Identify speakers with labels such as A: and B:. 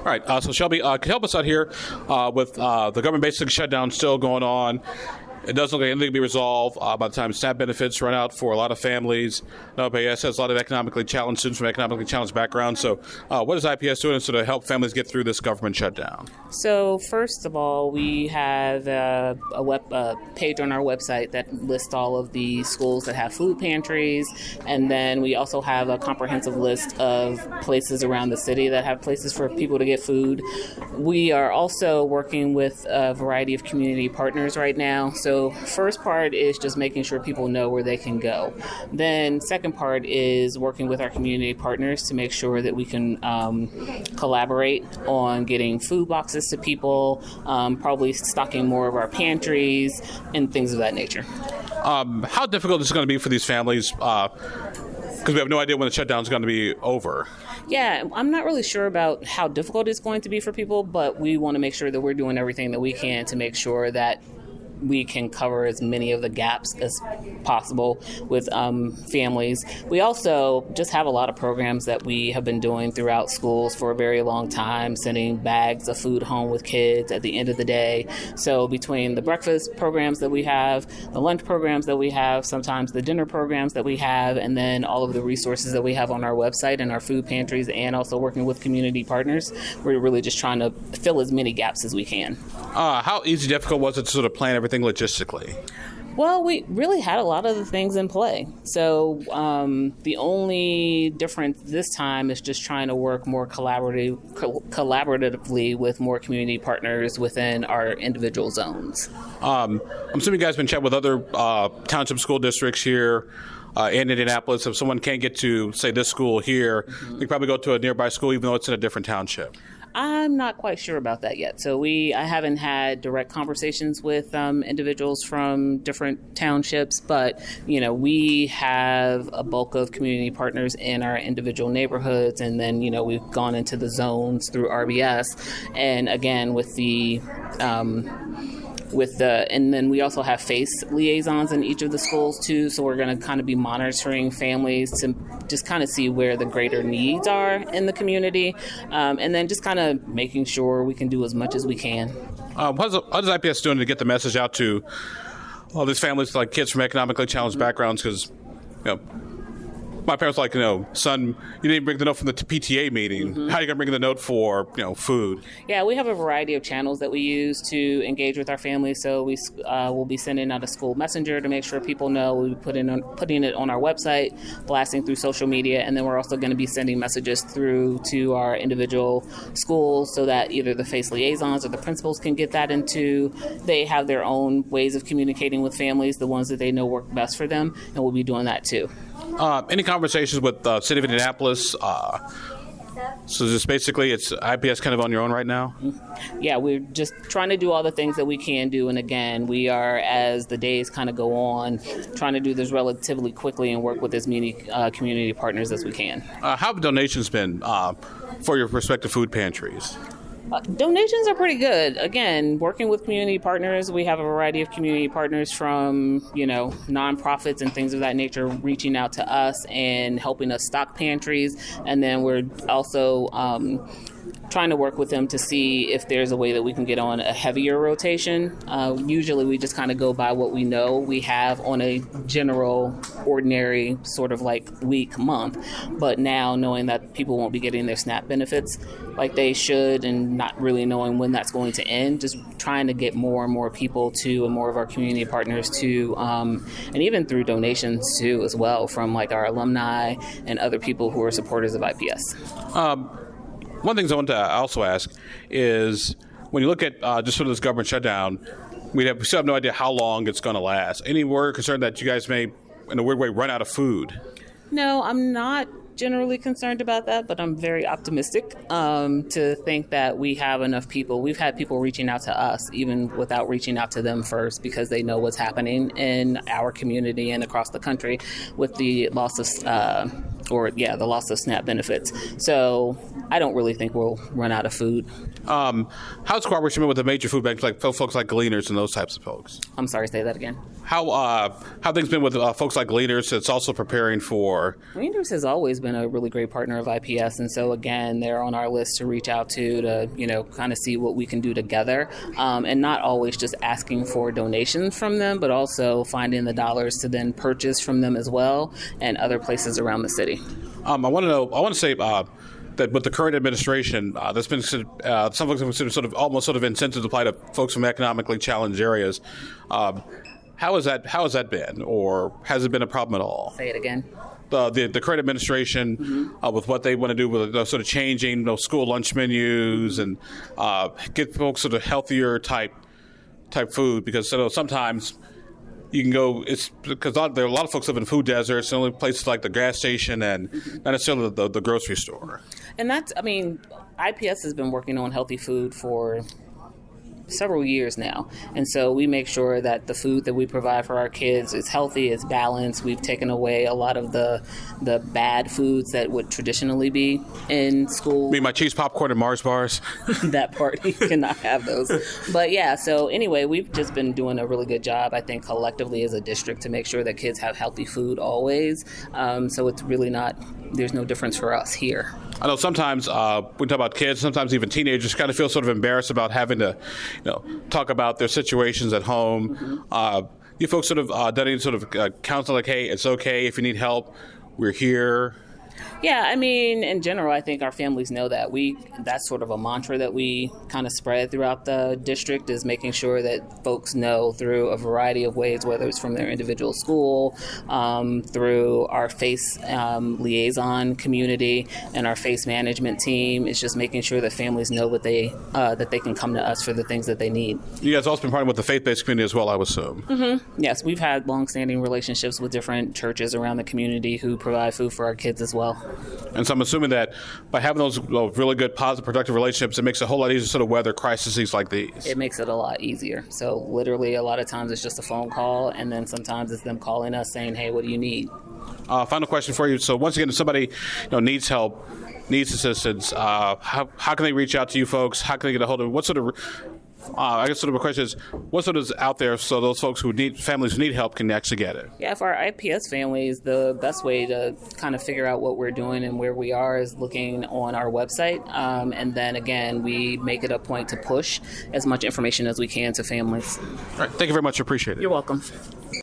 A: right. So Shelby, can you help us out here with the government basic shutdown still going on? It doesn't look like anything can be resolved by the time SNAP benefits run out for a lot of families. IPS has a lot of economically challenged students from economically challenged backgrounds. So what is IPS doing to help families get through this government shutdown?
B: So first of all, we have a page on our website that lists all of the schools that have food pantries. And then we also have a comprehensive list of places around the city that have places for people to get food. We are also working with a variety of community partners right now. So first part is just making sure people know where they can go. Then second part is working with our community partners to make sure that we can collaborate on getting food boxes to people, probably stocking more of our pantries and things of that nature.
A: How difficult is it going to be for these families? Because we have no idea when the shutdown is going to be over.
B: Yeah, I'm not really sure about how difficult it's going to be for people, but we want to make sure that we're doing everything that we can to make sure that we can cover as many of the gaps as possible with families. We also just have a lot of programs that we have been doing throughout schools for a very long time, sending bags of food home with kids at the end of the day. So between the breakfast programs that we have, the lunch programs that we have, sometimes the dinner programs that we have, and then all of the resources that we have on our website and our food pantries, and also working with community partners, we're really just trying to fill as many gaps as we can.
A: How easy, difficult was it to sort of plan everything logistically?
B: Well, we really had a lot of the things in play. So the only difference this time is just trying to work more collaboratively with more community partners within our individual zones.
A: I'm assuming you guys have been chatting with other township school districts here in Indianapolis. If someone can't get to, say, this school here, they can probably go to a nearby school even though it's in a different township.
B: I'm not quite sure about that yet. So I haven't had direct conversations with individuals from different townships, but we have a bulk of community partners in our individual neighborhoods, and then we've gone into the zones through RBS, and again and then we also have FACE liaisons in each of the schools too, so we're going to kind of be monitoring families to just kind of see where the greater needs are in the community, and then just kind of making sure we can do as much as we can.
A: What is IPS doing to get the message out to all these families, like kids from economically challenged backgrounds? Because my parents like, son, you didn't bring the note from the PTA meeting. Mm-hmm. How are you going to bring the note for, food? Yeah,
B: we have a variety of channels that we use to engage with our families. So we will be sending out a school messenger to make sure people know. We'll be putting it on our website, blasting through social media, and then we're also going to be sending messages through to our individual schools so that either the FACE liaisons or the principals can get that into. They have their own ways of communicating with families, the ones that they know work best for them, and we'll be doing that too.
A: Any conversations with the city of Indianapolis? So just basically it's IPS kind of on your own right now?
B: Yeah, we're just trying to do all the things that we can do. And again, we are, as the days kind of go on, trying to do this relatively quickly and work with as many community partners as we can.
A: How have donations been for your respective food pantries?
B: Donations are pretty good. Again, working with community partners, we have a variety of community partners from, nonprofits and things of that nature reaching out to us and helping us stock pantries. And then we're also trying to work with them to see if there's a way that we can get on a heavier rotation. Usually we just kind of go by what we know we have on a general, ordinary sort of like week, month. But now knowing that people won't be getting their SNAP benefits like they should and not really knowing when that's going to end, just trying to get more and more people to, and more of our community partners to, and even through donations too as well from like our alumni and other people who are supporters of IPS.
A: One of the things I want to also ask is when you look at just sort of this government shutdown, we still have no idea how long it's going to last. Any worry or concern that you guys may, in a weird way, run out of food?
B: No, I'm not generally concerned about that, but I'm very optimistic to think that we have enough people. We've had people reaching out to us even without reaching out to them first because they know what's happening in our community and across the country with the loss of the loss of SNAP benefits. So I don't really think we'll run out of food.
A: How's cooperation been with the major food banks, like folks like Gleaners and those types of folks?
B: I'm sorry, say that again.
A: How things been with folks like Gleaners that's also preparing for?
B: Gleaners has always been a really great partner of IPS, and so again, they're on our list to reach out to kind of see what we can do together, and not always just asking for donations from them, but also finding the dollars to then purchase from them as well, and other places around the city.
A: I want to say that with the current administration, there's been some folks have considered almost incentives applied to folks from economically challenged areas. How has that been, or has it been a problem at all?
B: Say it again.
A: The current administration, with what they want to do with sort of changing school lunch menus and get folks sort of healthier type food, because sometimes you can go. It's because there are a lot of folks live in food deserts, and only places like the gas station and not necessarily the grocery store. And
B: IPS has been working on healthy food for several years now, and so we make sure that the food that we provide for our kids is healthy, is balanced. We've taken away a lot of the bad foods that would traditionally be in school.
A: I mean, my cheese popcorn and Mars bars.
B: That part, you cannot have those. But yeah, so anyway, we've just been doing a really good job, I think, collectively as a district to make sure that kids have healthy food always. So it's really there's no difference for us here.
A: I know sometimes we talk about kids, sometimes even teenagers kind of feel sort of embarrassed about having to, talk about their situations at home. Mm-hmm. You folks sort of done any sort of counseling, like, hey, it's okay if you need help, we're here.
B: Yeah, in general, I think our families know that. That's sort of a mantra that we kind of spread throughout the district, is making sure that folks know through a variety of ways, whether it's from their individual school, through our FACE liaison community and our FACE management team. It's just making sure that families know that they can come to us for the things that they need.
A: You guys also been partnering with the faith-based community as well, I would assume.
B: Mm-hmm. Yes, we've had long-standing relationships with different churches around the community who provide food for our kids as well.
A: And so I'm assuming that by having those really good, positive, productive relationships, it makes it a whole lot easier to sort of weather crises like these.
B: It makes it a lot easier. So literally a lot of times it's just a phone call, and then sometimes it's them calling us saying, hey, what do you need?
A: Final question for you. So once again, if somebody needs help, needs assistance, how can they reach out to you folks? How can they get a hold of what sort of I guess sort of a question is, what sort of is out there so those folks families who need help can actually get it?
B: Yeah, for our IPS families, the best way to kind of figure out what we're doing and where we are is looking on our website. And then again, we make it a point to push as much information as we can to families.
A: All right. Thank you very much. I appreciate it.
B: You're welcome.